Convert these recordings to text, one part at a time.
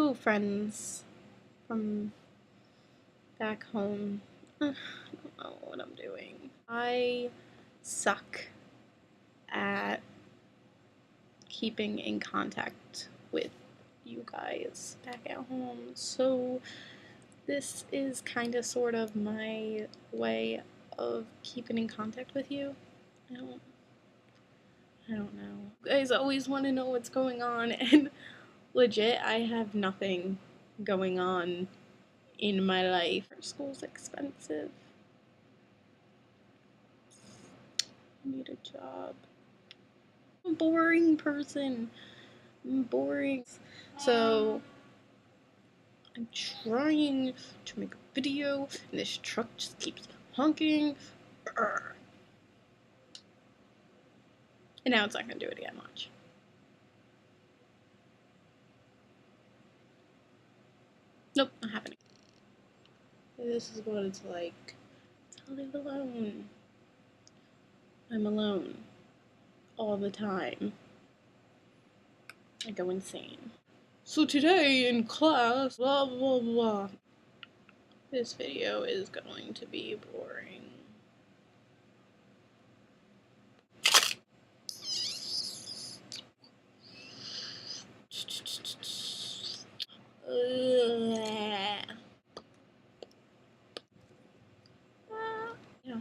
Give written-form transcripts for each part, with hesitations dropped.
Hello, friends from back home. I don't know what I'm doing. I suck at keeping in contact with you guys back at home, so this is kind of sort of my way of keeping in contact with you. I don't know. You guys always want to know what's going on, and legit, I have nothing going on in my life. School's expensive. I need a job. I'm a boring person. I'm boring. So I'm trying to make a video, and this truck just keeps honking. And now it's not gonna do it again. Watch. Nope, not happening. This is what it's like to live alone. I'm alone all the time. I go insane. So today in class, blah blah blah. This video is going to be boring. Yeah.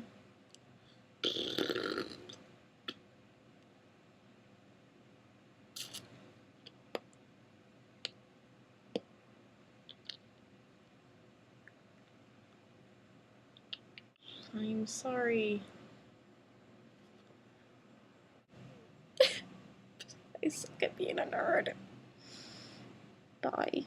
I'm sorry. I suck at being a nerd. Bye.